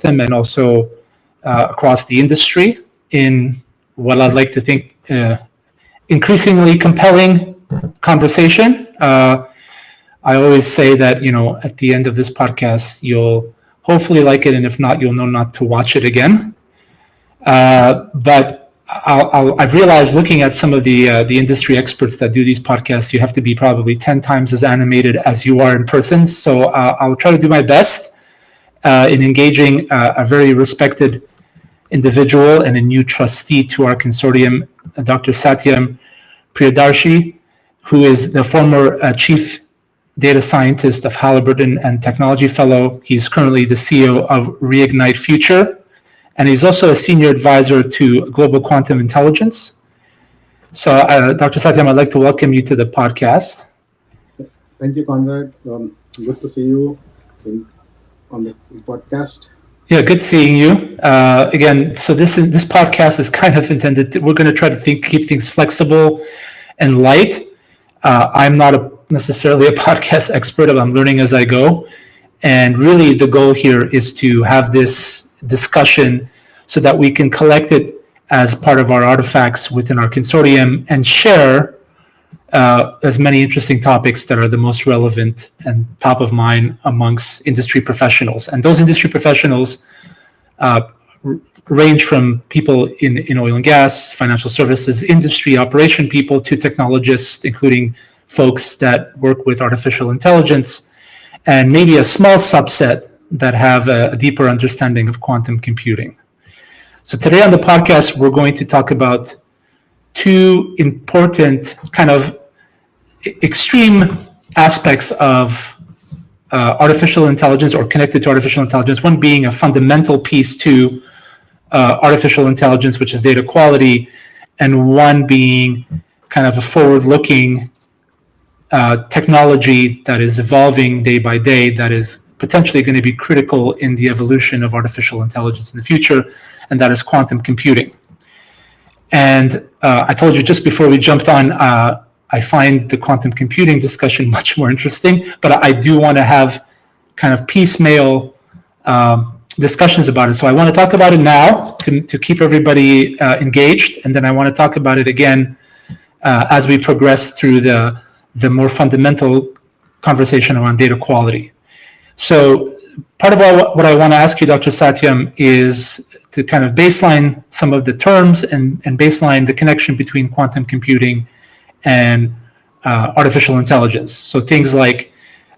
ecosystem and also across the industry in what I'd like to think increasingly compelling conversation. I always say that, at the end of this podcast, you'll hopefully like it, and if not, you'll know not to watch it again. But I've realized, looking at some of the industry experts that do these podcasts, you have to be probably 10 times as animated as you are in person. So I'll try to do my best in engaging a very respected individual and a new trustee to our consortium, Dr. Satyam Priyadarshy, who is the former chief data scientist of Halliburton and technology fellow. He's currently the CEO of Reignite Future, and he's also a senior advisor to Global Quantum Intelligence. So, Dr. Satyam, I'd like to welcome you to the podcast. Thank you, Konrad. Good to see you on the podcast. Yeah, good seeing you again. So this podcast is kind of intended we're going to try to keep things flexible and light. I'm not necessarily a podcast expert, but I'm learning as I go. And really the goal here is to have this discussion so that we can collect it as part of our artifacts within our consortium and share as many interesting topics that are the most relevant and top of mind amongst industry professionals. And those industry professionals range from people in oil and gas, financial services, industry, operation people, to technologists, including folks that work with artificial intelligence, and maybe a small subset that have a deeper understanding of quantum computing. So today on the podcast, we're going to talk about two important kind of extreme aspects of artificial intelligence, or connected to artificial intelligence, one being a fundamental piece to artificial intelligence, which is data quality, and one being kind of a forward-looking technology that is evolving day by day, that is potentially going to be critical in the evolution of artificial intelligence in the future, and that is quantum computing. And I told you just before we jumped on, I find the quantum computing discussion much more interesting, but I do want to have kind of piecemeal discussions about it. So I want to talk about it now to keep everybody engaged, and then I want to talk about it again as we progress through the more fundamental conversation around data quality. So part of what I want to ask you, Dr. Satyam, is to kind of baseline some of the terms and baseline the connection between quantum computing and artificial intelligence. So things like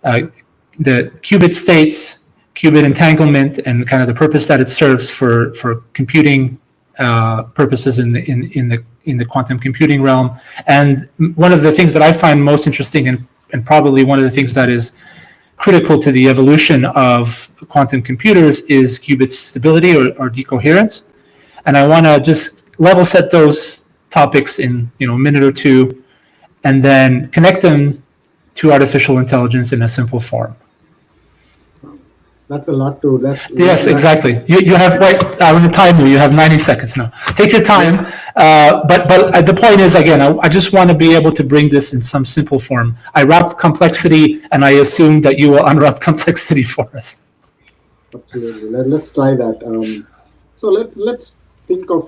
the qubit states, qubit entanglement, and kind of the purpose that it serves for computing purposes in the quantum computing realm. And one of the things that I find most interesting, and probably one of the things that is critical to the evolution of quantum computers, is qubit stability or decoherence. And I want to just level set those topics in a minute or two, and then connect them to artificial intelligence in a simple form. That's a lot to that. Yes, exactly. You have, right, I'm going to time you. You have 90 seconds now. Take your time. But the point is, again, I just want to be able to bring this in some simple form. I wrapped complexity, and I assume that you will unwrap complexity for us. Absolutely. Let's try that. So let's think of,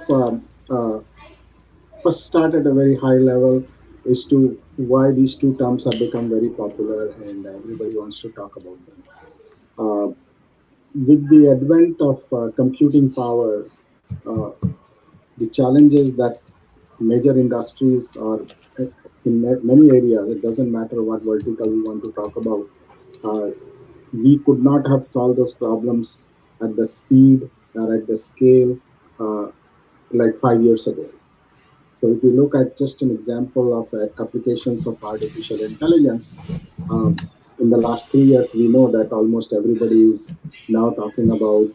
first start at a very high level as to why these two terms have become very popular and everybody wants to talk about them. With the advent of computing power, the challenges that major industries or in many areas, it doesn't matter what vertical we want to talk about, we could not have solved those problems at the speed or at the scale like 5 years ago. So if you look at just an example of applications of artificial intelligence, in the last 3 years, we know that almost everybody is now talking about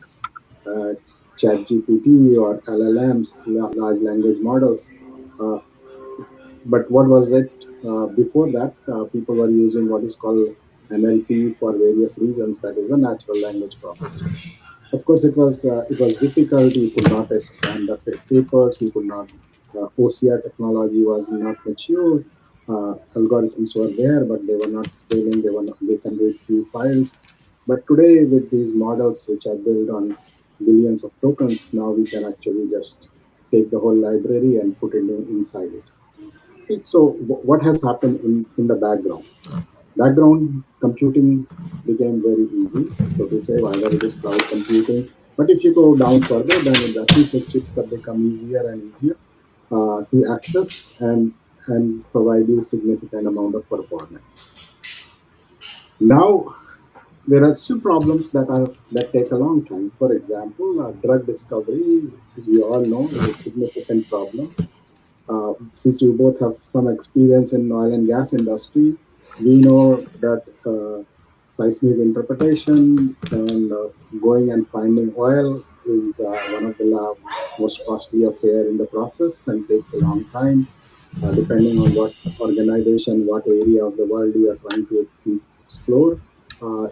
ChatGPT or LLMs, large language models. But what was it before that? People were using what is called NLP for various reasons. That is a natural language processing. Of course, it was difficult. You could not conduct papers. You could not. OCR technology was not mature. Algorithms were there, but they were not scaling. They can read few files. But today, with these models which are built on billions of tokens, now we can actually just take the whole library and put it inside it. So what has happened in the background? Background computing became very easy. So to say, whether it is cloud computing, but if you go down further, then the throughput chips have become easier and easier to access and provide you significant amount of performance. Now there are still problems that take a long time. For example, drug discovery, we all know, is a significant problem. Since we both have some experience in oil and gas industry, we know that seismic interpretation and going and finding oil is one of the most costly affair in the process and takes a long time. Depending on what organization, what area of the world you are trying to explore,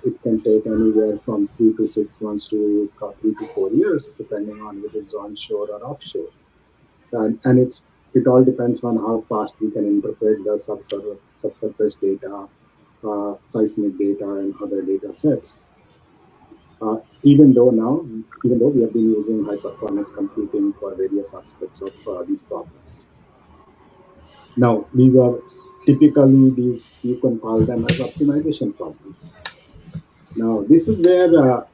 it can take anywhere from 3 to 6 months to 3 to 4 years, depending on whether it's onshore or offshore. And it all depends on how fast we can interpret the subsurface data, seismic data, and other data sets. Even though we have been using high performance computing for various aspects of these problems. Now, these are typically these you can call them as optimization problems. Now, this is where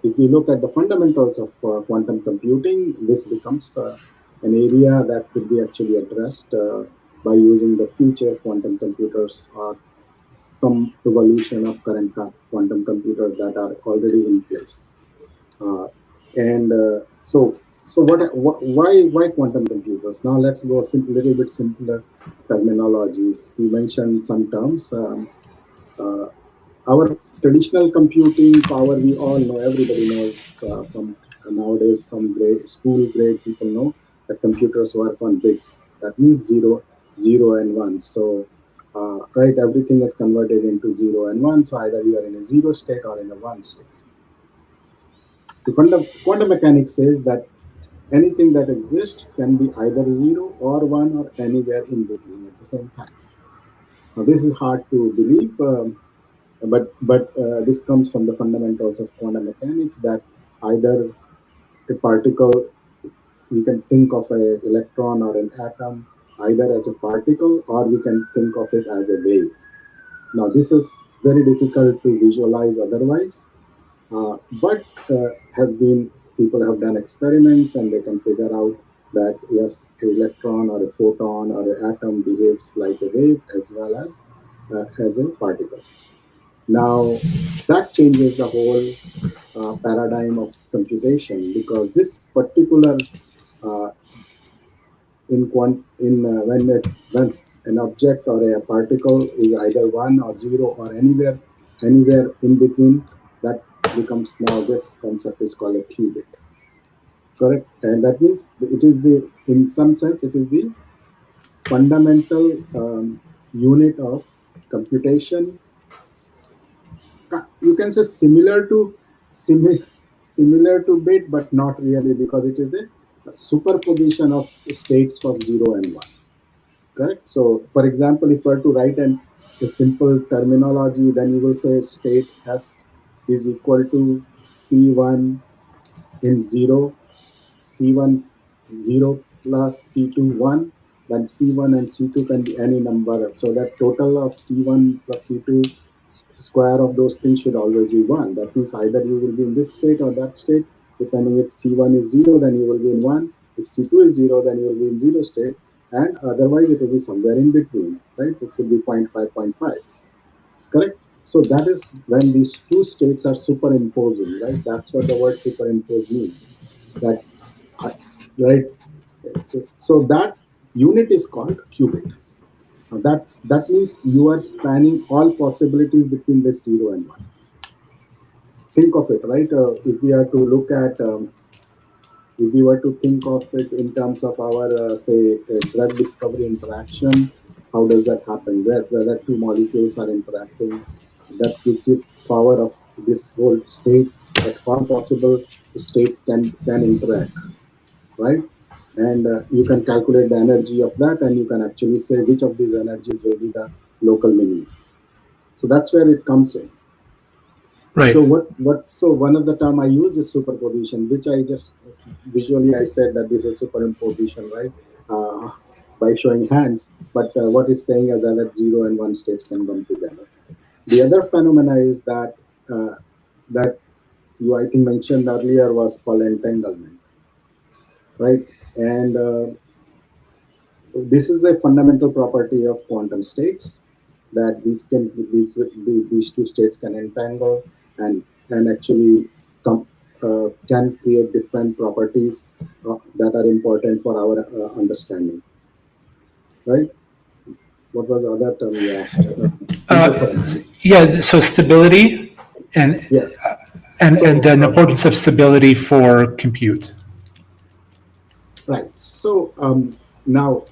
if we look at the fundamentals of quantum computing, this becomes an area that could be actually addressed by using the future quantum computers or some evolution of current quantum computers that are already in place. And so why quantum computers? Now let's go a little bit simpler terminologies. You mentioned some terms. Uh, our traditional computing power, we all know, everybody knows from nowadays, from school grade, people know that computers work on bits. That means zero and one. So right, everything is converted into zero and one. So either you are in a zero state or in a one state. The quantum mechanics says that anything that exists can be either zero or one or anywhere in between at the same time. Now this is hard to believe. But this comes from the fundamentals of quantum mechanics, that either a particle, we can think of an electron or an atom either as a particle, or we can think of it as a wave. Now this is very difficult to visualize otherwise, but has been people have done experiments and they can figure out that yes, an electron or a photon or an atom behaves like a wave as well as a particle. Now, that changes the whole paradigm of computation, because this particular uh, when an object or a particle is either one or zero or anywhere in between, that becomes, now this concept is called a qubit. Correct, and that means it is in some sense it is the fundamental unit of computation. You can say similar to bit, but not really, because it is a superposition of states of 0 and 1. Correct. So for example, if we were to write a simple terminology, then you will say state S is equal to C1 in 0, C1 0 plus C2 1, then C1 and C2 can be any number. So that total of C1 plus C2 square of those things should always be 1. That means either you will be in this state or that state. Depending, if C1 is 0, then you will be in 1. If C2 is 0, then you will be in 0 state. And otherwise it will be somewhere in between, right? It could be 0.5, 0.5. Correct? So that is when these two states are superimposing, right? That's what the word superimpose means. That right? So that unit is called qubit. That means you are spanning all possibilities between this 0 and 1. Think of it, right? If we are to look at, if we were to think of it in terms of our, say, drug discovery interaction, how does that happen? Whether two molecules are interacting, that gives you power of this whole state, that all possible states can interact, right? And you can calculate the energy of that, and you can actually say which of these energies will be the local minimum. So that's where it comes in. Right. So one of the term I use is superposition, which I just visually I said that this is superimposition, right? By showing hands, but what it's saying is that zero and one states can come together. The other phenomena is that you I think mentioned earlier was called entanglement, right? And this is a fundamental property of quantum states, that these two states can entangle and actually can create different properties that are important for our understanding, right? What was the other term you asked? Interference. Yeah. So stability and Yeah. and So the importance of stability for compute. right. So now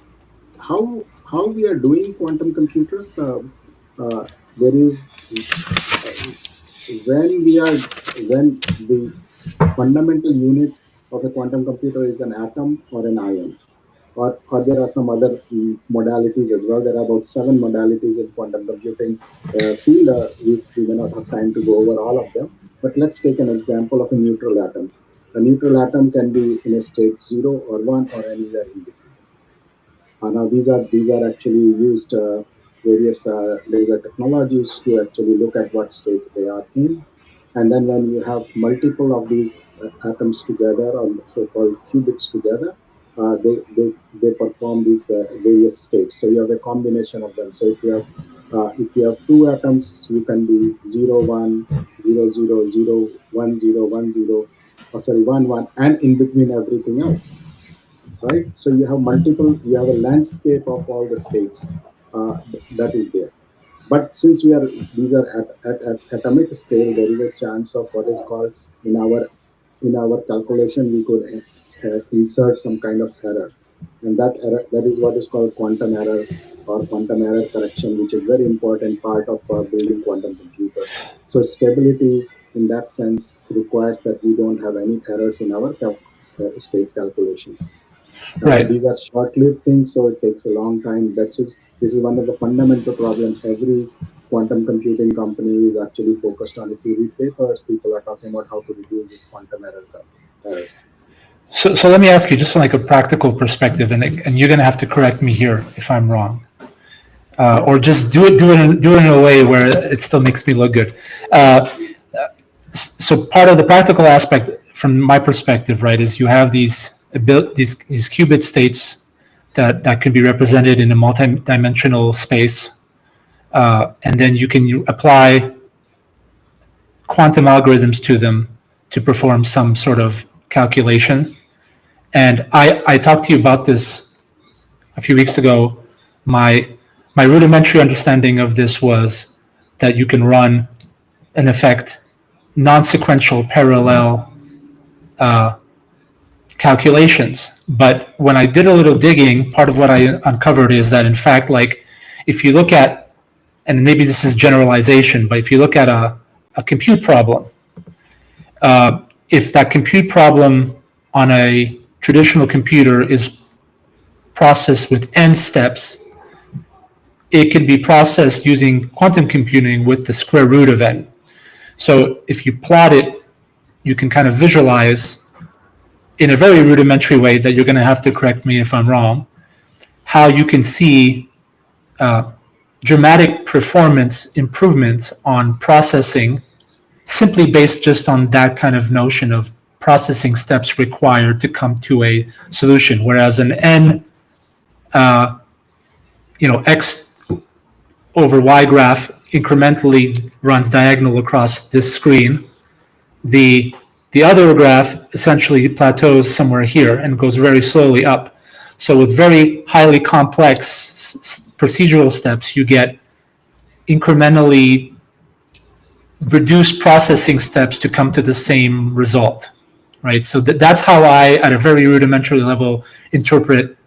how we are doing quantum computers? There is when we are when the fundamental unit of a quantum computer is an atom or an ion, or there are some other modalities as well. There are about 7 modalities in quantum computing field. We may not have time to go over all of them, but let's take an example of a neutral atom. A neutral atom can be in a state 0 or 1 or anywhere in between. Now these are actually used various laser technologies to actually look at what state they are in, and then when you have multiple of these atoms together, or so-called qubits together, they perform these various states. So you have a combination of them. So if you have two atoms, you can be 0 1 0 0 0 1 0 1 0, or sorry 1 1, and in between everything else, right? So you have a landscape of all the states that is there. But since these are at atomic scale, there is a chance of what is called in our calculation we could insert some kind of error, and that is what is called quantum error or quantum error correction, which is very important part of building quantum computers. So stability in that sense requires that we don't have any errors in our state calculations. Right. These are short-lived things, so it takes a long time. This is one of the fundamental problems every quantum computing company is actually focused on. If you read papers, people are talking about how to reduce this quantum errors. So let me ask you, just from like a practical perspective, and you're going to have to correct me here if I'm wrong, or just do it in a way where it still makes me look good. Uh, so part of the practical aspect, from my perspective, right, is you have these qubit states that can be represented in a multi-dimensional space, and then you can apply quantum algorithms to them to perform some sort of calculation. And I talked to you about this a few weeks ago. My rudimentary understanding of this was that you can run, in effect, non-sequential parallel uh, calculations. But when I did a little digging, part of what I uncovered is that, in fact, like if you look at, and maybe this is generalization, but if you look at a compute problem, if that compute problem on a traditional computer is processed with n steps, it can be processed using quantum computing with the square root of n. So if you plot it, you can kind of visualize in a very rudimentary way, that you're going to have to correct me if I'm wrong, how you can see dramatic performance improvements on processing simply based just on that kind of notion of processing steps required to come to a solution. Whereas an n, x over y graph incrementally runs diagonal across this screen, the other graph essentially plateaus somewhere here and goes very slowly up. So with very highly complex procedural steps, you get incrementally reduced processing steps to come to the same result, right? So that's how I, at a very rudimentary level, interpret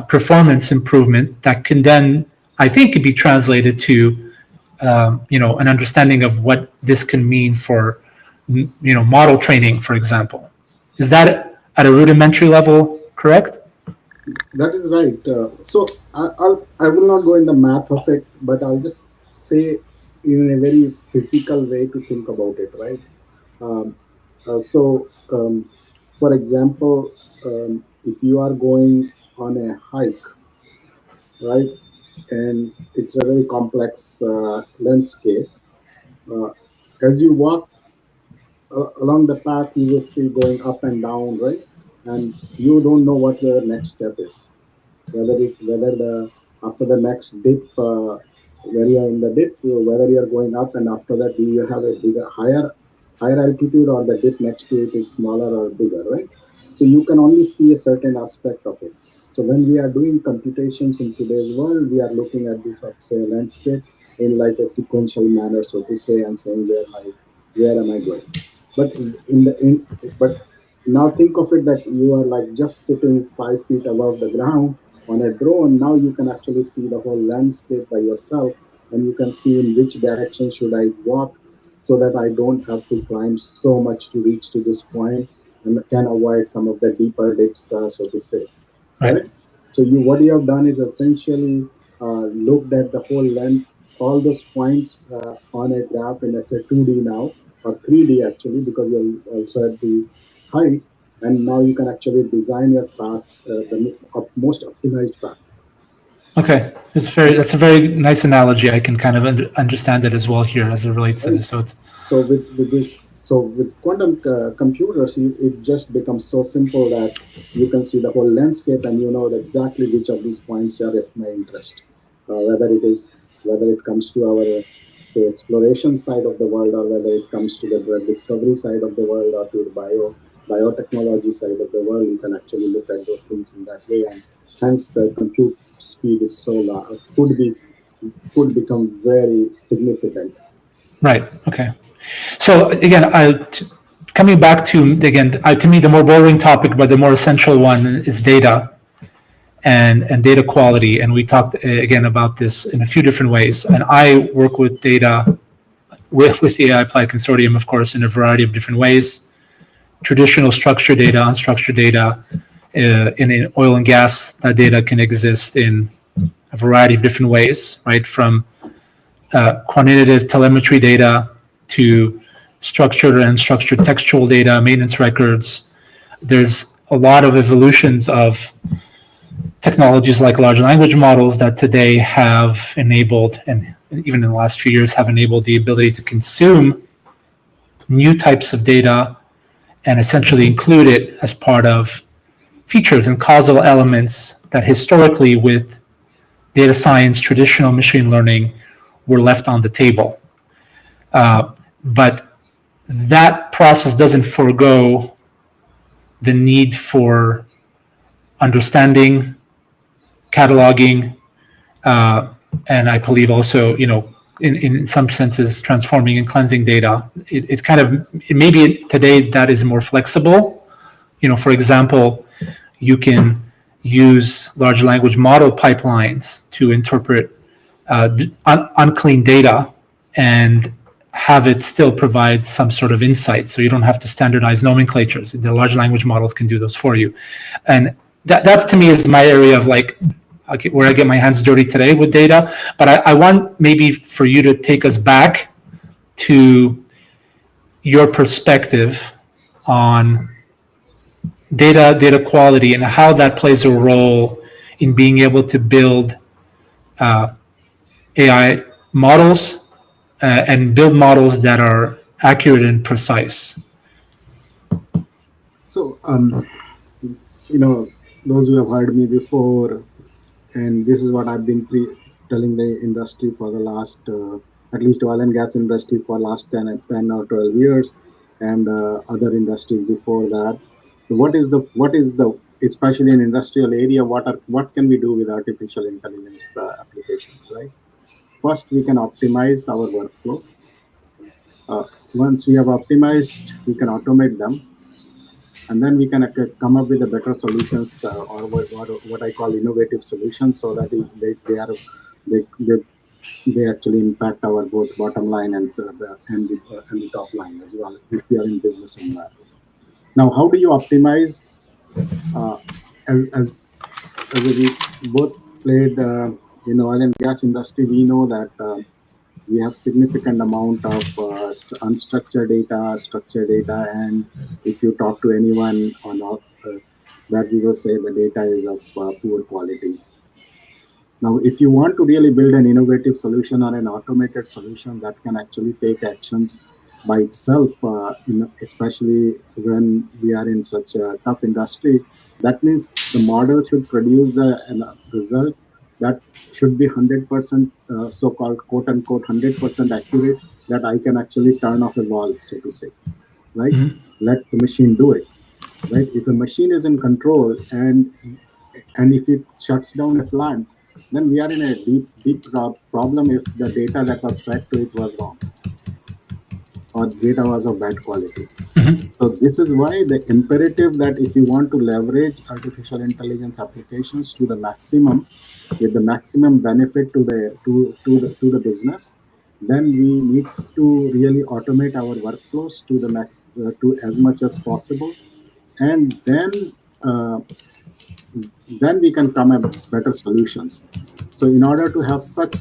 performance improvement that can then, I think, could be translated to, an understanding of what this can mean for, model training, for example. Is that at a rudimentary level correct? That is right. So I will not go in the math of it, but I'll just say in a very physical way to think about it, right? Um, so, for example, if you are going on a hike, right, and it's a very complex landscape, uh, as you walk along the path, you will see going up and down, right? And you don't know what the next step is. Whether the after the next dip, where you are in the dip, whether you are going up, and after that, do you have a bigger, higher altitude, or the dip next to it is smaller or bigger, right? So you can only see a certain aspect of it. So when we are doing computations in today's world, we are looking at this, say, landscape in like a sequential manner, so to say, and saying where am I going? But but now think of it that you are like just sitting 5 feet above the ground on a drone. Now you can actually see the whole landscape by yourself, and you can see in which direction should I walk, so that I don't have to climb so much to reach to this point, and can avoid some of the deeper dips, so to say. Right. Correct. So what you have done is essentially looked at the whole length, all those points on a graph in, let's say, 2D now, or 3D actually, because you're also at the height, and now you can actually design your path, the most optimized path. Okay, that's a very nice analogy. I can kind of understand it as well here as it relates to Right? this. So it's So with quantum computers, it just becomes so simple that you can see the whole landscape, and you know exactly which of these points are of my interest. Whether it comes to our say exploration side of the world, or whether it comes to the drug discovery side of the world, or to the biotechnology side of the world, you can actually look at those things in that way, and hence the compute speed is so large, could become very significant. right. Okay. So again, coming back to again, to me, the more boring topic, but the more essential one is data and data quality. And we talked again about this in a few different ways. And I work with data with the AI Applied Consortium, of course, in a variety of different ways. Traditional structured data, unstructured data. In oil and gas, that data can exist in a variety of different ways, right? From quantitative telemetry data to structured and unstructured textual data, maintenance records. There's a lot of evolutions of technologies like large language models that today have enabled, and even in the last few years have enabled, the ability to consume new types of data and essentially include it as part of features and causal elements that historically, with data science, traditional machine learning, were left on the table. But that process doesn't forego the need for understanding, cataloging, and I believe also, in some senses, transforming and cleansing data. Maybe today that is more flexible. For example, you can use large language model pipelines to interpret unclean data and have it still provide some sort of insight. So you don't have to standardize nomenclatures. The large language models can do those for you. And that's to me is my area of where I get my hands dirty today with data. But I want maybe for you to take us back to your perspective on data quality and how that plays a role in being able to build AI models and build models that are accurate and precise. So, those who have heard me before, and this is what I've been telling the industry for the last, at least oil and gas industry for last 10 or 12 years, and other industries before that. So what is the especially in industrial area, what can we do with artificial intelligence applications, right? First, we can optimize our workflows. Once we have optimized, we can automate them, and then we can come up with a better solutions, or what I call innovative solutions, so that they they actually impact our both bottom line and the top line as well, if we are in business environment. Now, how do you optimize? Uh, as we both played in oil and gas industry, we know that We have significant amount of unstructured data, structured data, and if you talk to anyone on that, we will say the data is of poor quality. Now, if you want to really build an innovative solution or an automated solution that can actually take actions by itself, especially when we are in such a tough industry, that means the model should produce the result that should be 100% so-called quote unquote 100% accurate, that I can actually turn off a valve, so to say, right? Mhm. Let the machine do it, right? If a machine is in control and if it shuts down a plant, then we are in a deep problem if the data that was fed to it was wrong or data was of bad quality. Mhm. So this is why the imperative that if you want to leverage artificial intelligence applications to the maximum, with the maximum benefit to the business, then we need to really automate our workflows to the max to as much as possible, and then we can come up better solutions. So in order to have such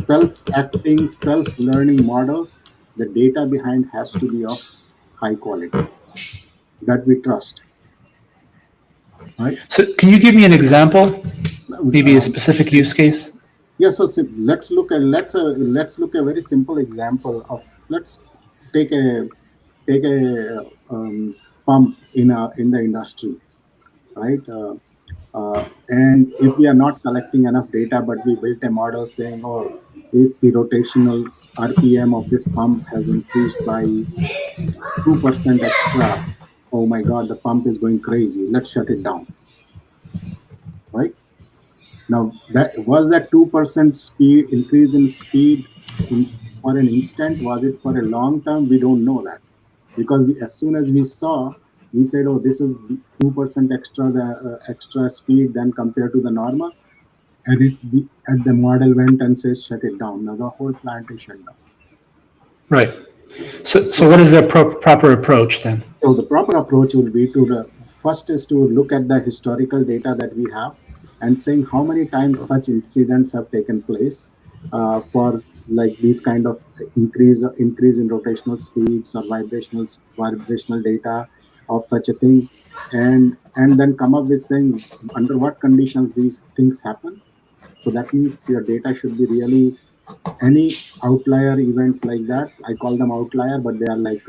self-acting, self-learning models, the data behind has to be of high quality that we trust, right? So, can you give me an example, maybe a Um, specific use case? yeah, so let's look a very simple example of, let's take a pump in the industry, right? And if we are not collecting enough data, but we built a model saying, oh, if the rotational RPM of this pump has increased by 2% extra, oh my God, the pump is going crazy. Let's shut it down, right? Now, that 2% speed increase in speed for an instant? Was it for a long term? We don't know that, because as soon as we saw, we said, "Oh, this is 2% extra the extra speed than compared to the normal," and the model went and says, "Shut it down." Now the whole plant is shut down. Right. So So, what is the proper approach then? so the proper approach will be to the first is to look at the historical data that we have and saying how many times such incidents have taken place for like these kind of increase in rotational speeds or vibrational data of such a thing, and then come up with saying under what conditions these things happen. So that means your data should be really any outlier events like that. I call them outlier, but they are like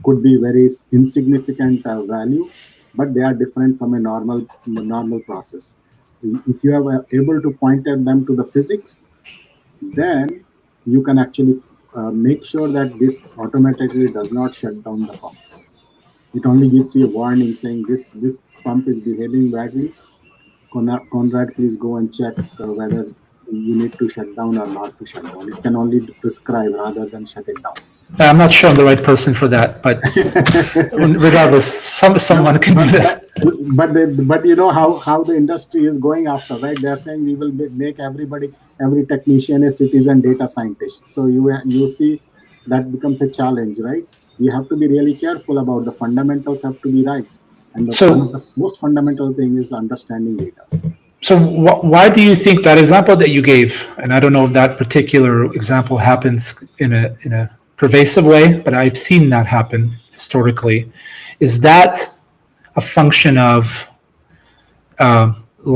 could be very insignificant value, but they are different from a normal process. If you are able to point at them to the physics, then you can actually make sure that this automatically does not shut down the pump. It only gives you a warning saying this pump is behaving badly. Conrad, please go and check whether you need to shut down or not to shut down. It can only prescribe rather than shut it down. I'm not sure I'm the right person for that, but regardless, No, someone can do that. but you know how the industry is going after, right? They're saying we will make every technician a citizen data scientist. So you see that becomes a challenge, right? We have to be really careful about the fundamentals have to be right, and one of So the most fundamental thing is understanding data. so why do you think that example that you gave, and I don't know if that particular example happens in a pervasive way, but I've seen that happen historically, is that a function of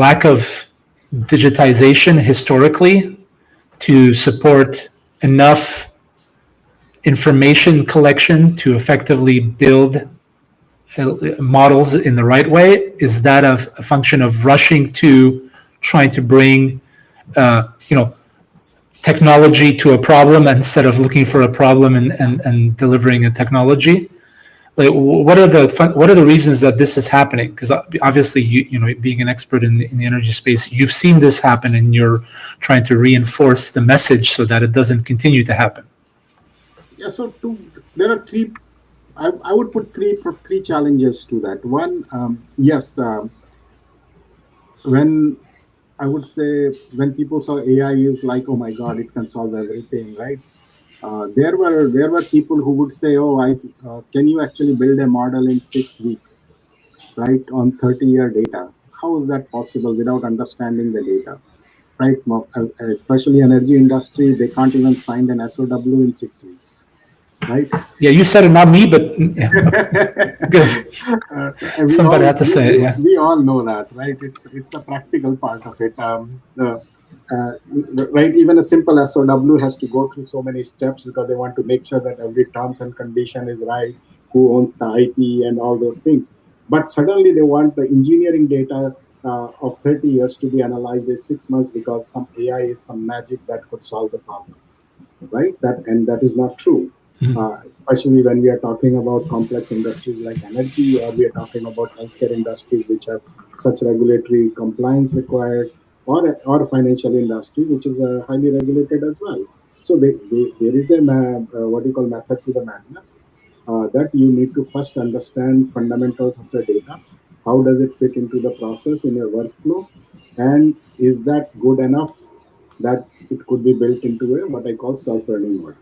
lack of digitization historically to support enough information collection to effectively build models in the right way? Is that a function of rushing to trying to bring, you know, technology to a problem instead of looking for a problem and delivering a technology? Like, what are the reasons that this is happening? Because obviously, you know, being an expert in the energy space, you've seen this happen, and you're trying to reinforce the message so that it doesn't continue to happen. Yeah, so there are three. I would put three challenges to that. One, yes, when I would say when people saw AI is like, oh my God, it can solve everything, right? There were people who would say, oh, I can you actually build a model in 6 weeks, right, on 30-year data? How is that possible without understanding the data? right? Especially energy industry, they can't even sign an SOW in 6 weeks, right? Yeah, you said it, not me, but yeah, okay. Good. We Somebody all had to say it. Yeah. we all know that, right? It's a practical part of it. Uh, right, even a simple SOW has to go through so many steps because they want to make sure that every terms and condition is right, who owns the IP and all those things. But suddenly they want the engineering data of 30 years to be analyzed in 6 months because some AI is some magic that could solve the problem, right? That is not true. Especially when we are talking about complex industries like energy, or we are talking about healthcare industries which have such regulatory compliance required, or financial industry which is highly regulated as well. So there is a what you call method to the madness, that you need to first understand fundamentals of the data. How does it fit into the process in your workflow, and is that good enough that it could be built into a what I call self-learning model.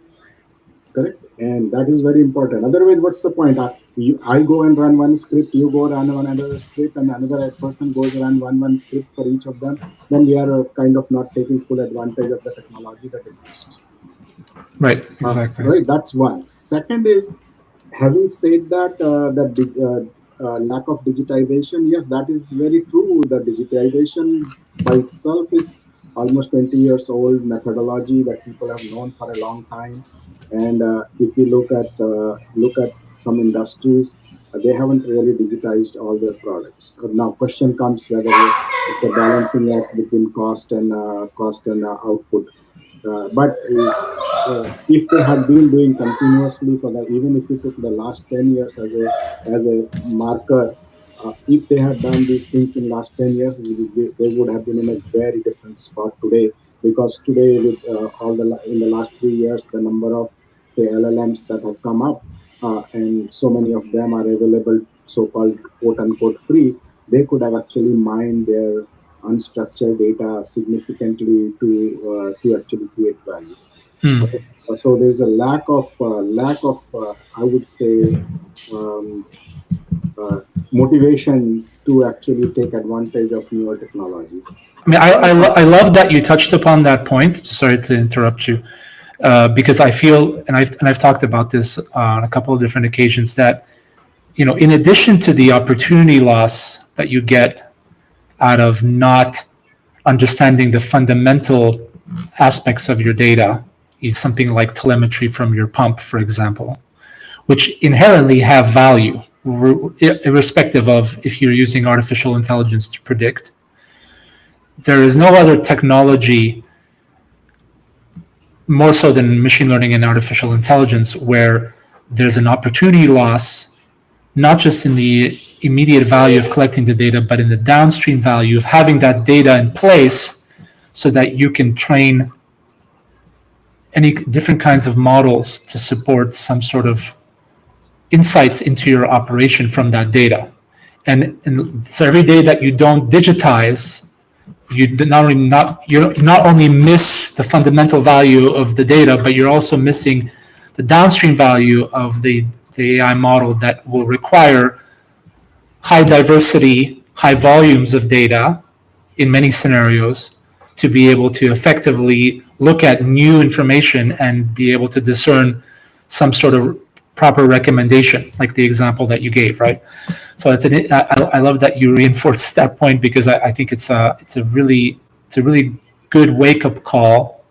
Correct, and that is very important. Otherwise, what's the point? I go and run one script, you go run one another script, and another person goes run one script for each of them. Then we are kind of not taking full advantage of the technology that exists. Right. Exactly. Right, that's one. Second is, having said that, lack of digitization, yes, that is very true. The digitization by itself is almost 20 years old methodology that people have known for a long time. And if you look at some industries, they haven't really digitized all their products. Now, question comes whether it's a balancing act between cost and output. But if they had been doing continuously for that, even if you took the last 10 years as a marker, if they had done these things in last 10 years, they would have been in a very different spot today. Because today, with in the last 3 years, the number of say LLMs that have come up, and so many of them are available, so-called quote unquote free, they could have actually mined their unstructured data significantly to actually create value. Right? So there's a lack of I would say um, uh, motivation to actually take advantage of newer technology. I mean, Uh, I love that you touched upon that point. Sorry to interrupt you, because I feel, and I've talked about this on a couple of different occasions, that in addition to the opportunity loss that you get out of not understanding the fundamental aspects of your data, something like telemetry from your pump, for example, which inherently have value, irrespective of if you're using artificial intelligence to predict. There is no other technology more so than machine learning and artificial intelligence where there's an opportunity loss, not just in the immediate value of collecting the data, but in the downstream value of having that data in place so that you can train any different kinds of models to support some sort of insights into your operation from that data. And so every day that you don't digitize, you not only miss the fundamental value of the data, but you're also missing the downstream value of the AI model that will require high diversity, high volumes of data in many scenarios to be able to effectively look at new information and be able to discern some sort of proper recommendation, like the example that you gave, right? So I love that you reinforced that point because I think it's a really good wake up call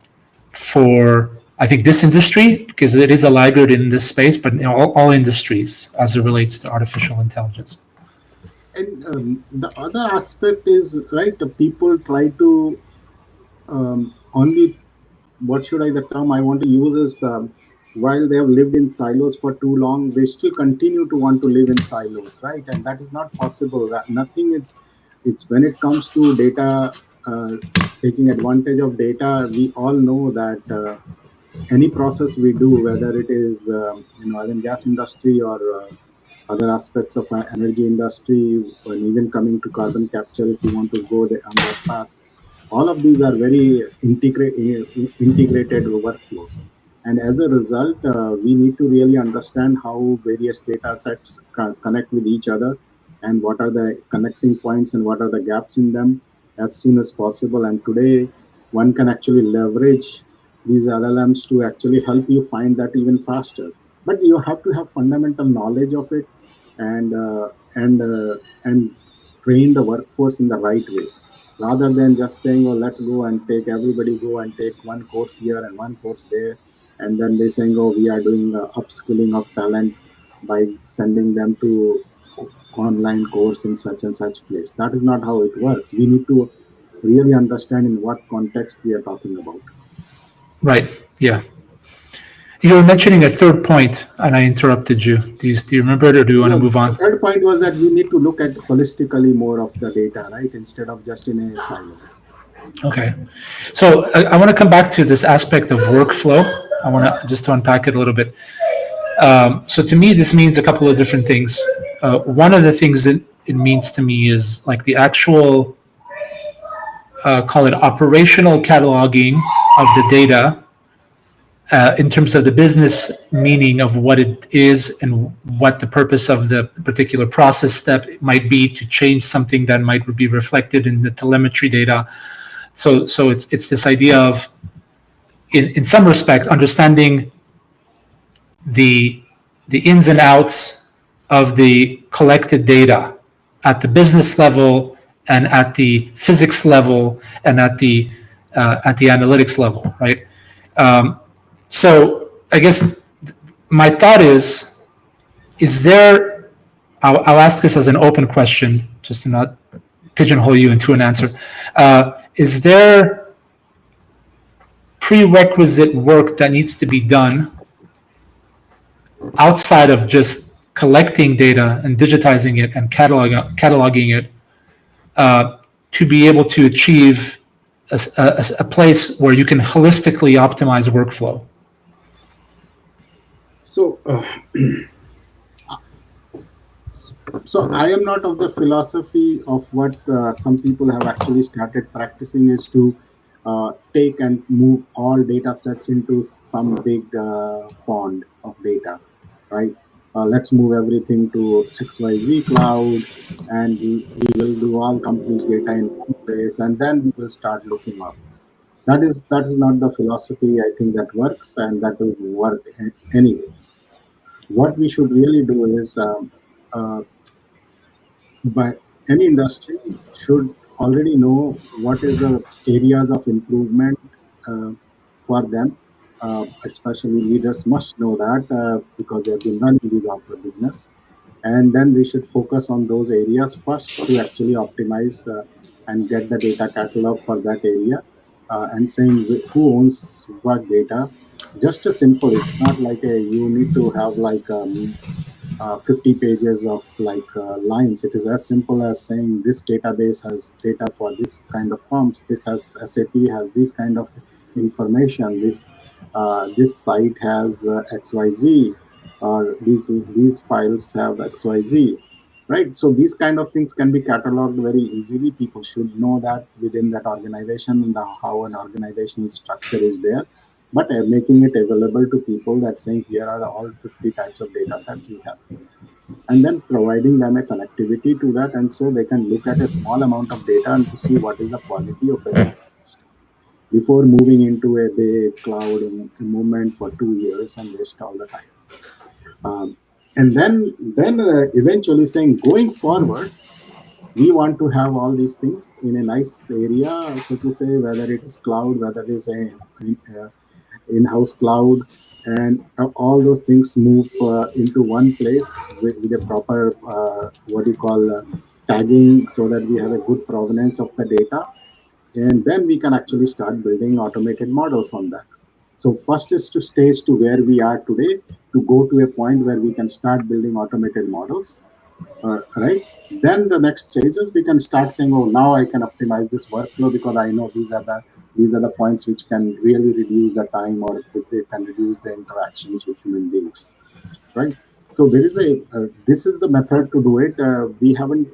for I think this industry because it is a laggard in this space, but all industries as it relates to artificial intelligence. and the other aspect is, right, people try to only, what should I, the term I want to use is, while they have lived in silos for too long, they still continue to want to live in silos, right? And that is not possible. That nothing is, it's when it comes to data, taking advantage of data, we all know that any process we do, whether it is oil and gas industry or other aspects of our energy industry, and even coming to carbon capture, if you want to go on that path, all of these are very integrated workflows. And as a result, we need to really understand how various data sets connect with each other, and what are the connecting points and what are the gaps in them as soon as possible. And today, one can actually leverage these LLMs to actually help you find that even faster. But you have to have fundamental knowledge of it, and and train the workforce in the right way, rather than just saying, "Oh, let's go and take everybody go and take one course here and one course there," and then they saying, "Oh, we are doing upskilling of talent by sending them to online course in such and such place." That is not how it works. We need to really understand in what context we are talking about. Right. Yeah. You were mentioning a third point, and I interrupted you. Do you remember it, or do you want to No, move the on? third point was that we need to look at holistically more of the data, right, instead of just in a silo. Okay. So I want to come back to this aspect of workflow. I want to just to unpack it a little bit. So to me, this means a couple of different things. One of the things that it means to me is like the actual, call it operational cataloging of the data in terms of the business meaning of what it is and what the purpose of the particular process step might be to change something that might be reflected in the telemetry data. So it's this idea of, in some respect, understanding the the ins and outs of the collected data at the business level and at the physics level and at the analytics level, right? So I guess my thought is there? I'll ask this as an open question, just to not pigeonhole you into an answer. Is there prerequisite work that needs to be done outside of just collecting data and digitizing it and cataloging it to be able to achieve a place where you can holistically optimize workflow? So, so I am not of the philosophy of what some people have actually started practicing is to take and move all data sets into some big pond of data, right? Let's move everything to XYZ cloud, and we will do all companies' data in one place, and then we will start looking up. That is not the philosophy I think that works, and that will work anyway. What we should really do is uh, but any industry should already know what is the areas of improvement uh, for them. Especially leaders must know that because they have been running these after business, and then we should focus on those areas first to actually optimize and get the data catalog for that area, and saying who owns what data. Just a simple. It's not like a you need to have like 50 pages of like lines. It is as simple as saying this database has data for this kind of pumps. This has SAP has this kind of information. This site has XYZ, or these files have XYZ. Right. So these kind of things can be cataloged very easily. People should know that within that organization, how an organizational structure is there, but making it available to people that saying here are all 50 types of data sets we have, and then providing them a connectivity to that, and so they can look at a small amount of data and to see what is the quality of the data before moving into a big cloud in a movement for 2 years and waste all the time. And then eventually saying going forward, we want to have all these things in a nice area, so to say, whether it is cloud, whether it is a in-house cloud, and all those things move into one place with a proper what you call tagging, so that we have a good provenance of the data, and then we can actually start building automated models on that. So first is to stage to where we are today, to go to a point where we can start building automated models, right? Then the next stage is we can start saying, oh, now I can optimize this workflow because I know these are the points which can really reduce the time, or they can reduce the interactions with human beings, right? So there is this is the method to do it. We haven't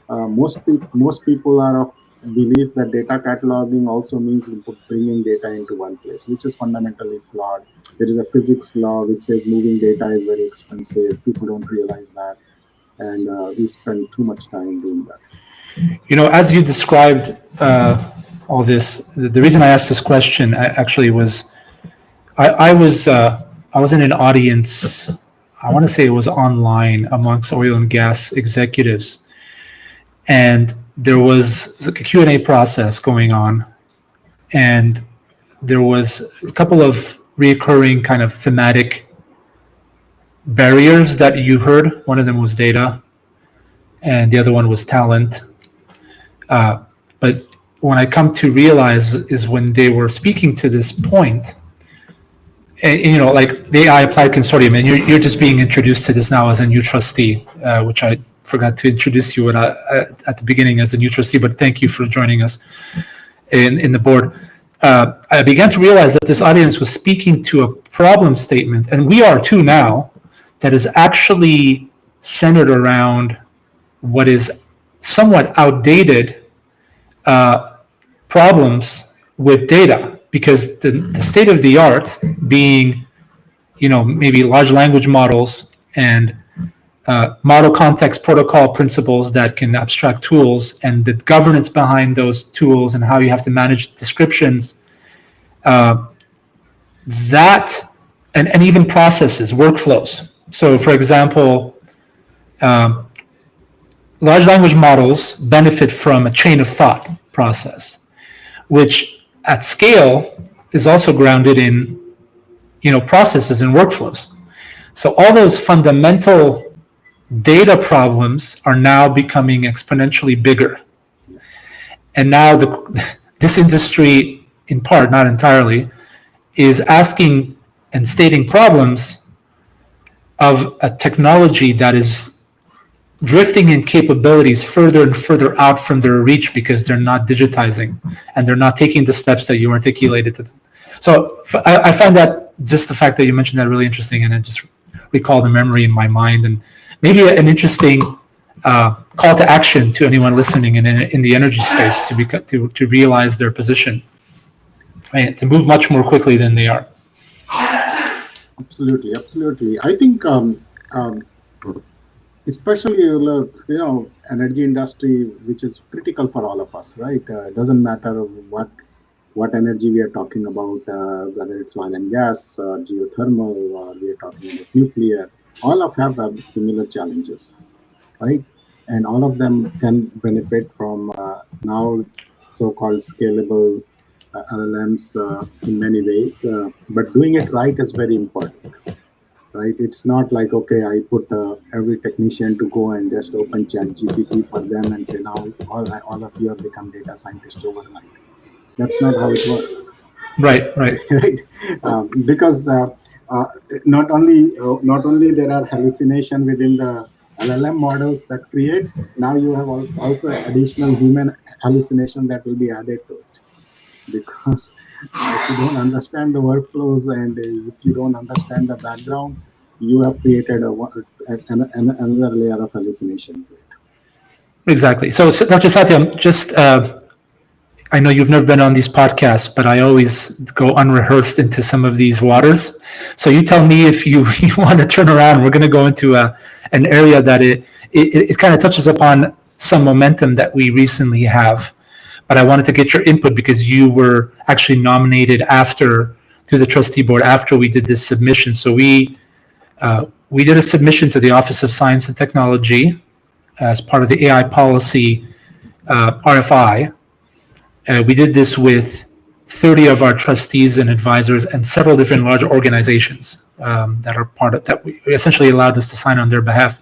most people are of belief that data cataloging also means bringing data into one place, which is fundamentally flawed. There is a physics law which says moving data is very expensive. People don't realize that, and we spend too much time doing that. As you described all this, the reason I asked this question actually was I was in an audience. I want to say it was online amongst oil and gas executives, and there was a Q&A process going on, and there was a couple of recurring kind of thematic barriers that you heard. One of them was data, and the other one was talent. But when I come to realize is when they were speaking to this point, and, like the AI Applied Consortium, and you're just being introduced to this now as a new trustee, which I forgot to introduce you at the beginning as a new trustee, but thank you for joining us in the board. I began to realize that this audience was speaking to a problem statement, and we are too now, that is actually centered around what is somewhat outdated problems with data, because the state of the art being, maybe large language models and model context protocol principles that can abstract tools, and the governance behind those tools and how you have to manage descriptions, that and even processes, workflows. So for example, large language models benefit from a chain of thought process, which at scale is also grounded in processes and workflows. So all those fundamental data problems are now becoming exponentially bigger. And now this industry, in part, not entirely, is asking and stating problems of a technology that is drifting in capabilities further and further out from their reach because they're not digitizing and they're not taking the steps that you articulated to them. So I find that just the fact that you mentioned that really interesting, and it just recalled the memory in my mind, and maybe an interesting call to action to anyone listening in the energy space to realize their position and to move much more quickly than they are. Absolutely. I think, especially energy industry, which is critical for all of us, right? It doesn't matter what energy we are talking about, whether it's oil and gas, geothermal, or we are talking about nuclear. All of have similar challenges, right? And all of them can benefit from now so-called scalable LLMs in many ways, but doing it right is very important, right? It's not like, okay, I put every technician to go and just open ChatGPT for them and say, now all of you have become data scientists overnight. That's not how it works. Right. Right. Because not only there are hallucination within the LLM models that creates, now you have also additional human hallucination that will be added to it. Because if you don't understand the workflows and if you don't understand the background, you have created another layer of hallucination. Exactly. So Dr. Satyam, just I know you've never been on these podcasts, but I always go unrehearsed into some of these waters. So you tell me if you want to turn around. We're going to go into an area that it kind of touches upon some momentum that we recently have. But I wanted to get your input because you were actually nominated through the trustee board after we did this submission. So we did a submission to the Office of Science and Technology as part of the AI policy RFI. We did this with 30 of our trustees and advisors and several different large organizations that are part of that. We essentially allowed us to sign on their behalf.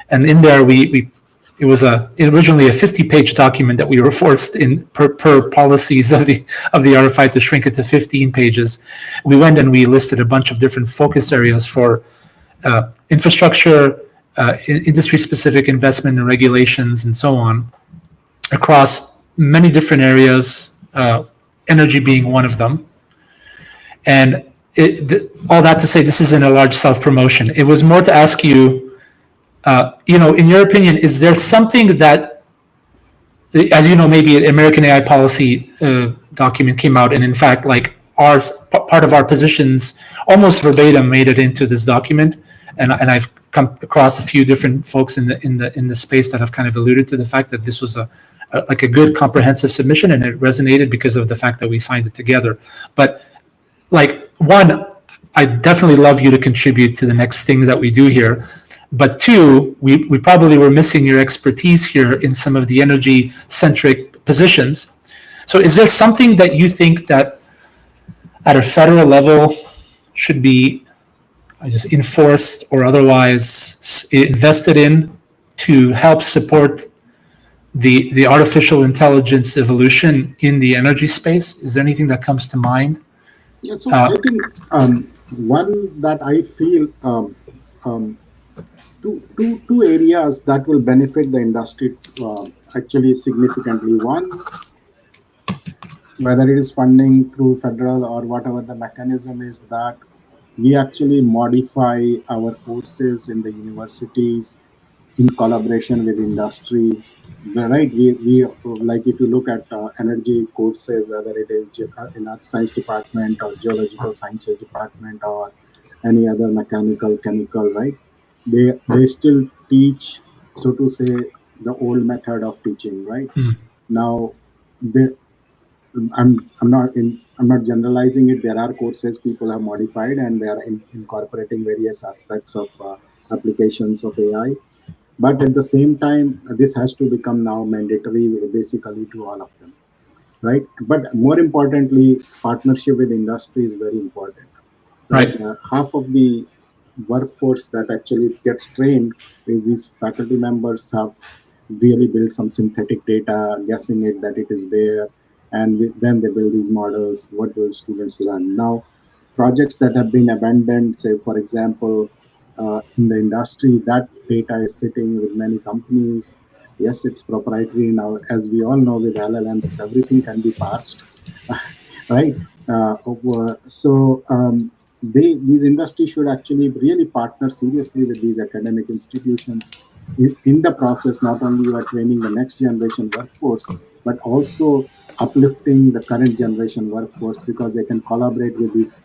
And in there, it was originally a 50-page document that we were forced in per policies of the RFI to shrink it to 15 pages. We went and we listed a bunch of different focus areas for infrastructure, industry-specific investment and regulations, and so on, across many different areas, energy being one of them. And all that to say, this isn't a large self-promotion. It was more to ask you, in your opinion, is there something that, as you know, maybe an American AI policy document came out, and in fact, like part of our positions, almost verbatim, made it into this document, and I've come across a few different folks in the space that have kind of alluded to the fact that this was like a good comprehensive submission, and it resonated because of the fact that we signed it together. But like, one, I definitely love you to contribute to the next thing that we do here. But two, we probably were missing your expertise here in some of the energy centric positions. So is there something that you think that at a federal level should be just enforced or otherwise invested in to help support the artificial intelligence evolution in the energy space? Is there anything that comes to mind? Yeah, so I think one that I feel um, two areas that will benefit the industry actually significantly. One, whether it is funding through federal or whatever the mechanism is, that we actually modify our courses in the universities in collaboration with industry, right? We like, if you look at energy courses, whether it is in our science department or geological sciences department or any other mechanical, chemical, right? They still teach, so to say, the old method of teaching, right? Now, they, I'm not generalizing it. There are courses people have modified, and they are incorporating various aspects of applications of AI. But at the same time, this has to become now mandatory, basically, to all of them, right? But more importantly, partnership with industry is very important, right? Right. Half of the workforce that actually gets trained is these faculty members have really built some synthetic data, guessing it that it is there, and then they build these models. What will students learn? Now, projects that have been abandoned, say for example, in the industry, that data is sitting with many companies. Yes, it's proprietary now. As we all know, with LLMs, everything can be parsed, right? These industries should actually really partner seriously with these academic institutions. In the process, not only you are training the next generation workforce, but also uplifting the current generation workforce, because they can collaborate with these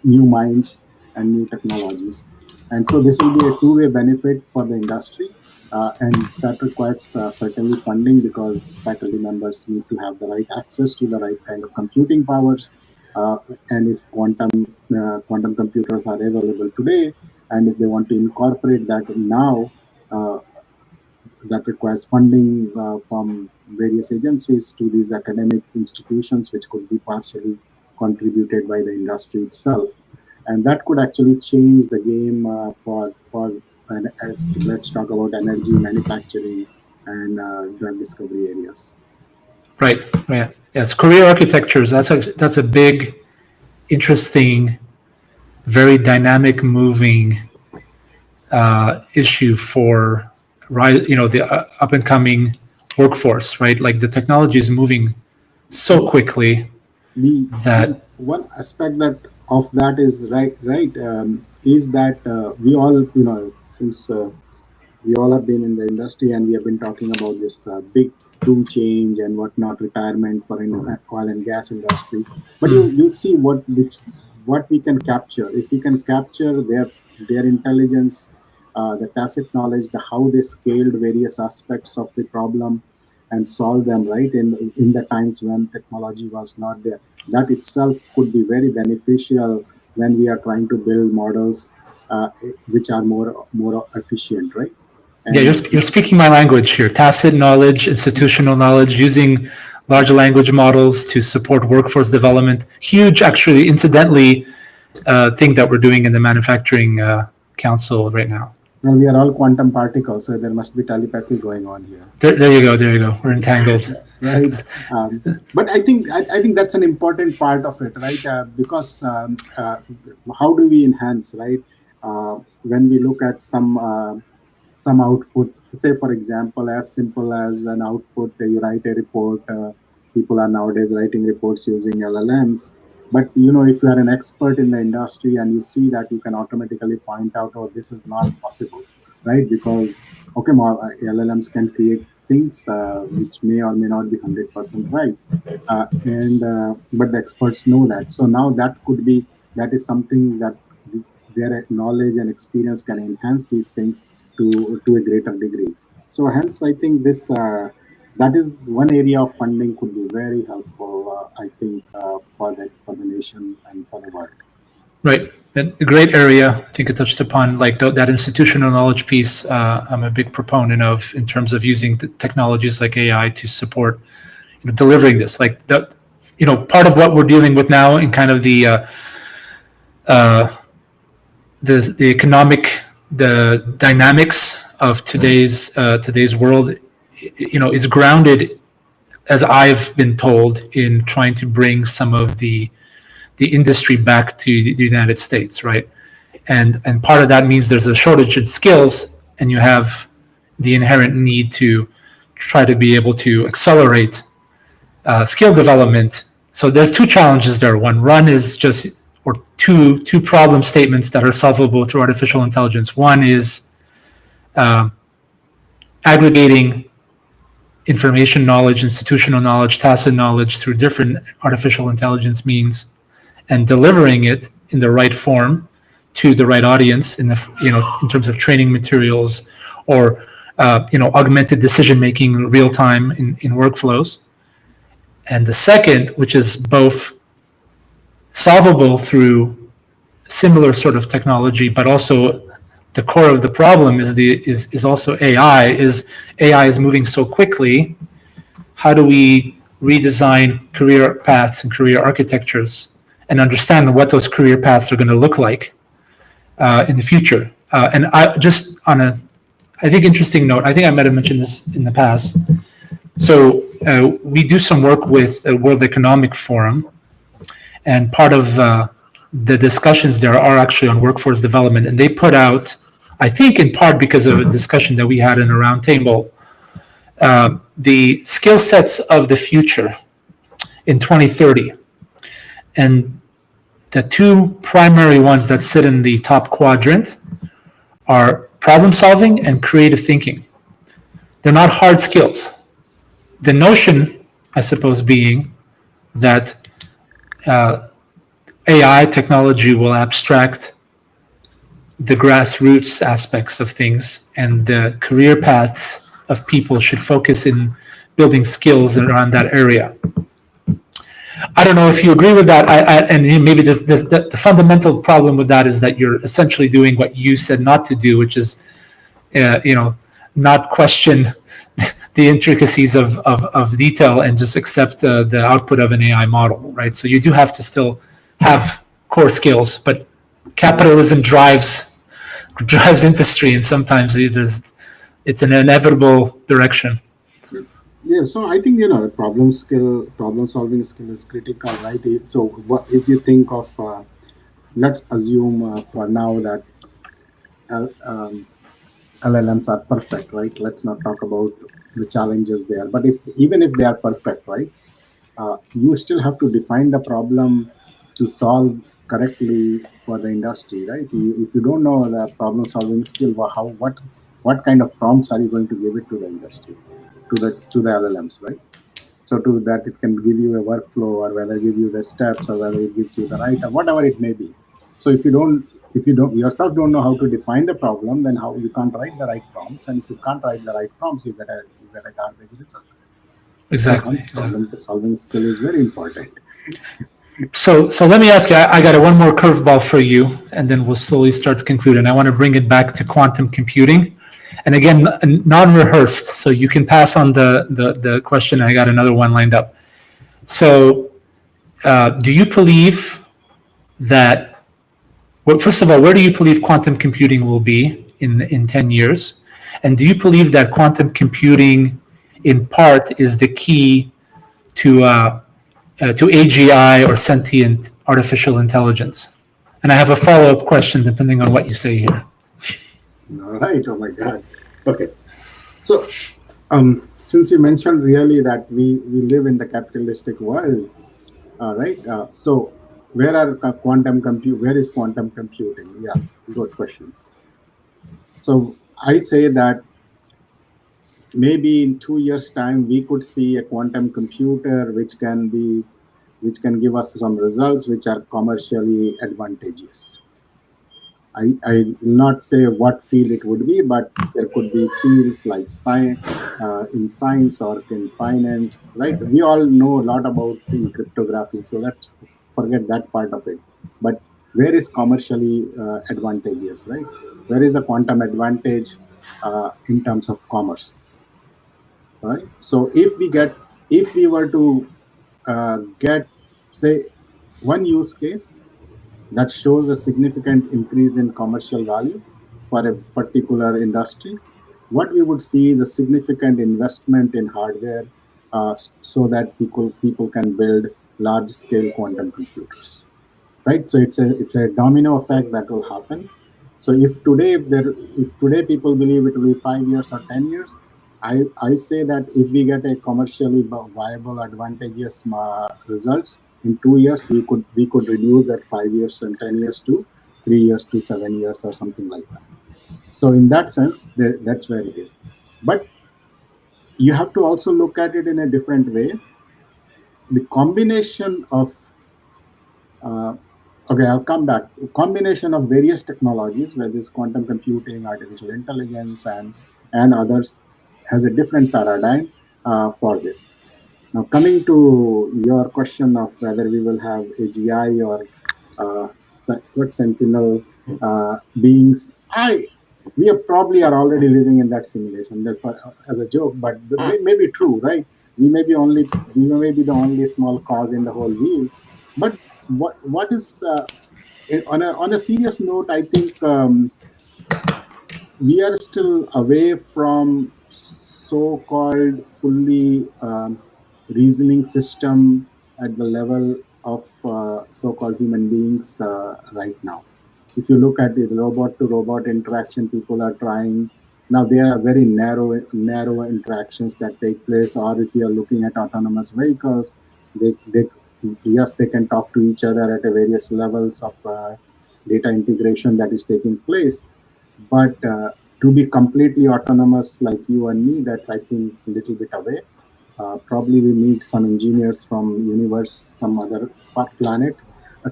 new minds and new technologies. And so this will be a two-way benefit for the industry, and that requires certainly funding, because faculty members need to have the right access to the right kind of computing powers. Uh, and if quantum computers are available today, and if they want to incorporate that now, uh, that requires funding from various agencies to these academic institutions, which could be partially contributed by the industry itself, and that could actually change the game for and as let's talk about energy manufacturing and drug discovery areas. Right. Yeah. Yes. Career architectures. That's a big, interesting, very dynamic, moving issue for, right, the up and coming workforce. Right. Like the technology is moving so quickly The that. one aspect that of that is is that we all, since we all have been in the industry, and we have been talking about this big crew change and whatnot, retirement for in oil and gas industry. But you see what we can capture. If we can capture their intelligence, the tacit knowledge, the how they scaled various aspects of the problem and solve them, right, in the times when technology was not there. That itself could be very beneficial when we are trying to build models which are more efficient, right? Yeah, And you're speaking my language here. Tacit knowledge, institutional knowledge, using large language models to support workforce development. Huge, actually, incidentally, thing that we're doing in the manufacturing council right now. well, we are all quantum particles, so there must be telepathy going on here. There you go. There you go. We're entangled. Right. But I think that's an important part of it, right? Because how do we enhance, right? When we look at some output, say for example, as simple as an output, you write a report. People are nowadays writing reports using LLMs. But if you are an expert in the industry and you see that, you can automatically point out, oh, this is not possible, right? Because okay, LLMs can create things which may or may not be 100% right, and but the experts know that. So now that is something that their knowledge and experience can enhance these things to a greater degree. So hence, I think this. that is one area of funding could be very helpful, I think, for the nation and for the world. Right. And a great area. I think it touched upon like that institutional knowledge piece. I'm a big proponent of in terms of using the technologies like AI to support delivering this. Like that, part of what we're dealing with now in kind of uh, the economic the dynamics of today's world, is grounded, as I've been told, in trying to bring some of the industry back to the United States, right? And part of that means there's a shortage in skills, and you have the inherent need to try to be able to accelerate skill development. So there's two challenges there. One is just, or two problem statements that are solvable through artificial intelligence. One is uh, aggregating information knowledge, institutional knowledge, tacit knowledge through different artificial intelligence means, and delivering it in the right form to the right audience in terms of training materials or augmented decision making real time in workflows. And the second, which is both solvable through similar sort of technology, but also the core of the problem is also AI. AI is moving so quickly. How do we redesign career paths and career architectures and understand what those career paths are going to look like in the future? And I just on a, I think, interesting note, I think I might have mentioned this in the past. So we do some work with the World Economic Forum, and part of the discussions there are actually on workforce development. And they put out, I think in part because of a discussion that we had in a roundtable, the skill sets of the future in 2030. And the two primary ones that sit in the top quadrant are problem solving and creative thinking. They're not hard skills. The notion, I suppose, being that AI technology will abstract the grassroots aspects of things, and the career paths of people should focus in building skills around that area. I don't know if you agree with that. And maybe the fundamental problem with that is that you're essentially doing what you said not to do, which is, not question the intricacies of detail and just accept the output of an AI model, right? So you do have to still have core skills, but capitalism drives industry, and sometimes it's an inevitable direction. Yeah, so I think the problem solving skill is critical, right? So what if you think of, let's assume for now that L- um, LLMs are perfect, right? Let's not talk about the challenges there. But even if they are perfect, right, you still have to define the problem to solve correctly for the industry, right? If you don't know the problem solving skill, what kind of prompts are you going to give it to the industry, to the LLMs, right? So to that it can give you a workflow, or whether give you the steps, or whether it gives you the right, or whatever it may be. So if you don't yourself don't know how to define the problem, then how you can't write the right prompts, and if you can't write the right prompts, you get a garbage result. So Exactly. hence problem solving skill is very important. So let me ask you. I got one more curveball for you, and then we'll slowly start to conclude. And I want to bring it back to quantum computing, and again, non-rehearsed, so you can pass on the question. I got another one lined up. So, do you believe that? Well, first of all, where do you believe quantum computing will be in 10 years? And do you believe that quantum computing, in part, is the key to AGI, or sentient artificial intelligence? And I have a follow-up question depending on what you say here. All right. Oh my God. Okay. So, since you mentioned really that we live in the capitalistic world, right? So, where is quantum computing? Yes, good question. So, I say that maybe in 2 years' time we could see a quantum computer which can give us some results which are commercially advantageous. I will not say what field it would be, but there could be fields like science, in science or in finance, right? We all know a lot about in cryptography, so let's forget that part of it. But where is commercially advantageous, right? Where is the quantum advantage in terms of commerce, right? So if we were to get, say, one use case that shows a significant increase in commercial value for a particular industry, what we would see is a significant investment in hardware, so that people can build large scale quantum computers, right? So it's a domino effect that will happen. So if today people believe it will be 5 years or 10 years, I say that if we get a commercially viable, advantageous results in 2 years, we could reduce that 5 years and 10 years to 3 years to 7 years or something like that. So in that sense, that's where it is. But you have to also look at it in a different way. The combination of uh, okay, I'll come back. A combination of various technologies, whether it's quantum computing, artificial intelligence, and others, has a different paradigm for this. Now, coming to your question of whether we will have AGI or what Sentinel beings, I we are probably are already living in that simulation. As a joke, but it may be true, right? We may be the only small cog in the whole wheel. But what is on a serious note, I think we are still away from so-called fully reasoning system at the level of so-called human beings right now. If you look at the robot to robot interaction, people are trying now. There are very narrow interactions that take place. Or if you are looking at autonomous vehicles, they yes, they can talk to each other at a various levels of data integration that is taking place. But to be completely autonomous like you and me, that's, I think, a little bit away. Probably we need some engineers from universe, some other planet,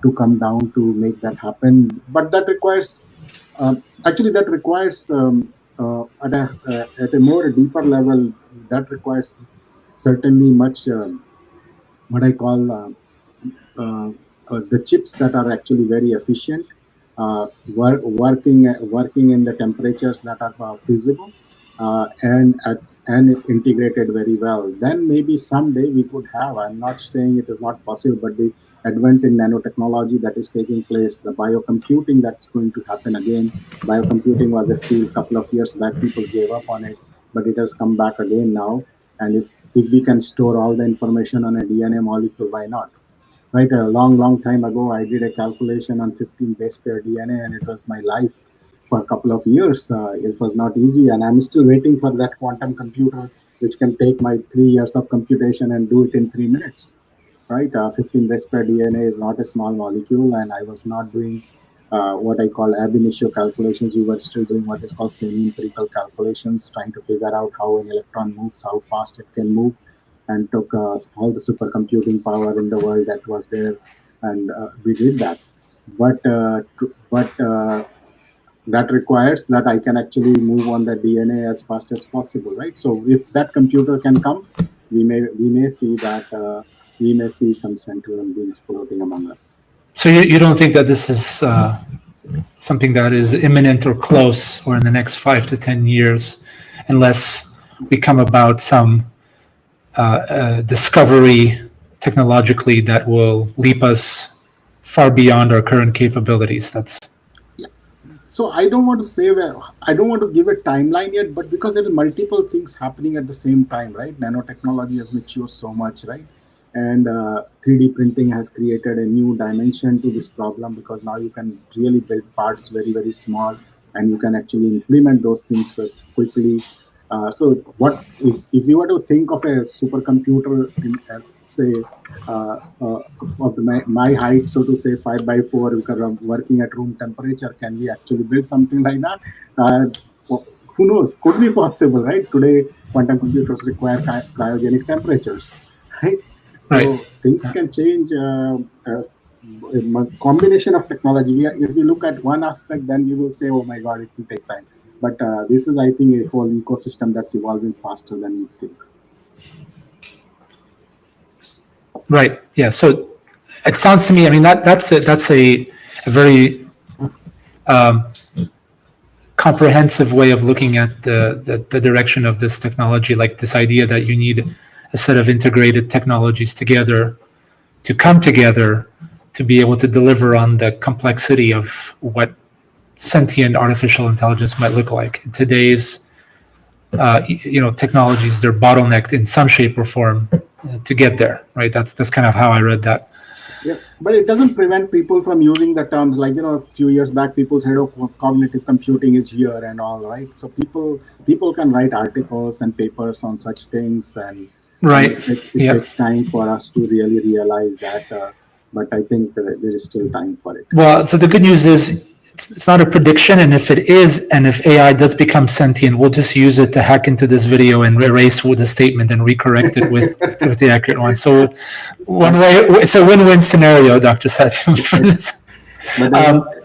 to come down to make that happen. But that requires, that requires at a more deeper level, that requires certainly much what I call uh, the chips that are actually very efficient, working in the temperatures that are feasible, and integrated very well. Then maybe someday we could have. I'm not saying it is not possible, but the advent in nanotechnology that is taking place, the biocomputing that's going to happen again. Biocomputing was a field couple of years back, people gave up on it, but it has come back again now. And if we can store all the information on a DNA molecule, why not? Right, a long time ago, I did a calculation on 15 base pair DNA, and it was my life for a couple of years. It was not easy, and I'm still waiting for that quantum computer which can take my 3 years of computation and do it in 3 minutes. Right, 15 base pair DNA is not a small molecule, and I was not doing what I call ab initio calculations. We were still doing what is called semi-empirical calculations, trying to figure out how an electron moves, how fast it can move, and took all the supercomputing power in the world that was there, and we did that. But that requires that I can actually move on the DNA as fast as possible, right? So if that computer can come, we may see that we may see some sentient beings floating among us. So you don't think that this is something that is imminent or close or in the next 5 to 10 years, unless we come about some discovery technologically that will leap us far beyond our current capabilities? That's So I don't want to say I don't want to give a timeline yet, but because there are multiple things happening at the same time, right? Nanotechnology has matured so much, right? And 3D printing has created a new dimension to this problem, because now you can really build parts very, very small, and you can actually implement those things quickly. So if you were to think of a supercomputer in, say, uh, uh, of my height, so to say, 5 by 4, because I'm working at room temperature, can we actually build something like that? Who knows? Could be possible, right? Today, quantum computers require cryogenic temperatures, right? right. So things can change combination of technology. If we look at one aspect, then we will say, "Oh my God, it will take time." But this is, I think, a whole ecosystem that's evolving faster than we think. Right. Yeah. So it sounds to me, I mean, that's a very comprehensive way of looking at the direction of this technology, like this idea that you need a set of integrated technologies together to come together to be able to deliver on the complexity of what sentient artificial intelligence might look like. In today's technologies, they're bottlenecked in some shape or form to get there, right? That's kind of how I read that. Yeah, but it doesn't prevent people from using the terms like, a few years back, people said, "Oh, cognitive computing is here," and all, right? So people can write articles and papers on such things, and right. It takes time for us to really realize that. But I think there is still time for it. Well, so the good news is it's not a prediction, and if it is, and if AI does become sentient, we'll just use it to hack into this video and erase with the statement and recorrect it with the accurate one. So one way, it's a win-win scenario, Dr. Satyam, for this. But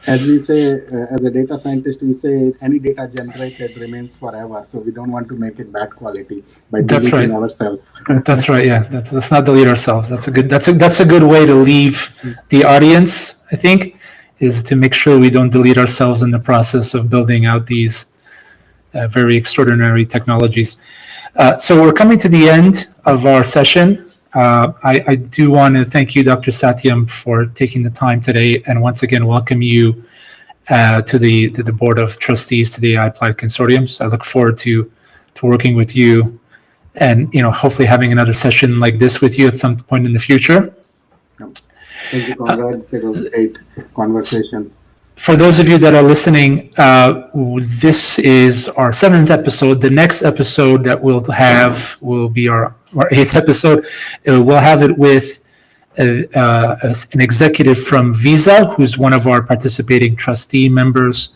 as we say, as a data scientist, we say any data generated remains forever. So we don't want to make it bad quality by deleting ourselves. That's right. Yeah, let's not delete ourselves. That's a good way to leave the audience, I think, is to make sure we don't delete ourselves in the process of building out these very extraordinary technologies. So we're coming to the end of our session. I do want to thank you, Dr. Satyam, for taking the time today, and once again welcome you to the Board of Trustees to the AI Applied Consortium. So I look forward to working with you, and hopefully having another session like this with you at some point in the future. Thank you, Konrad. It was a great conversation. For those of you that are listening, this is our 7th episode. The next episode that we'll have will be our 8th episode. We'll have it with an executive from Visa, who's one of our participating trustee members.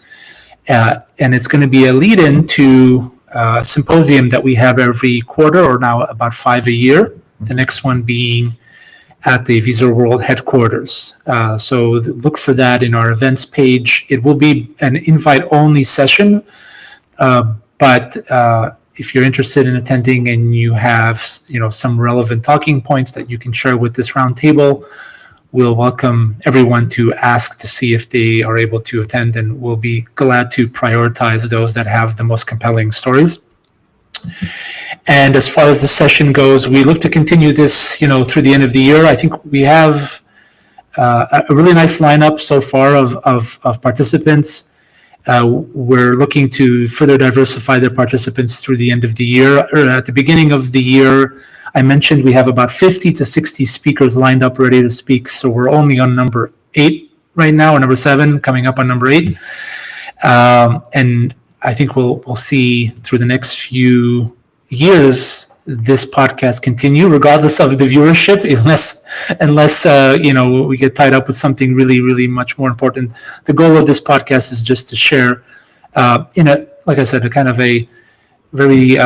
And it's going to be a lead-in to a symposium that we have every quarter, or now about 5 a year. The next one being at the Visa World headquarters. So look for that in our events page. It will be an invite-only session, but if you're interested in attending and you have some relevant talking points that you can share with this roundtable, we'll welcome everyone to ask to see if they are able to attend, and we'll be glad to prioritize those that have the most compelling stories. And as far as the session goes, we look to continue this, through the end of the year. I think we have a really nice lineup so far of participants. We're looking to further diversify the participants through the end of the year. At the beginning of the year, I mentioned we have about 50 to 60 speakers lined up ready to speak. So we're only on number 8 right now, or number 7, coming up on number 8. And I think we'll see through the next few years this podcast continue, regardless of the viewership, unless we get tied up with something really, really much more important. The goal of this podcast is just to share, like I said, a kind of a very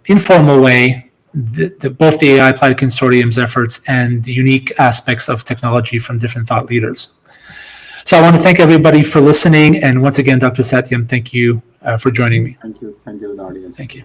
informal way, both the AI Applied Consortium's efforts and the unique aspects of technology from different thought leaders. So I want to thank everybody for listening, and once again, Dr. Satyam, thank you for joining me. Thank you to the audience. Thank you.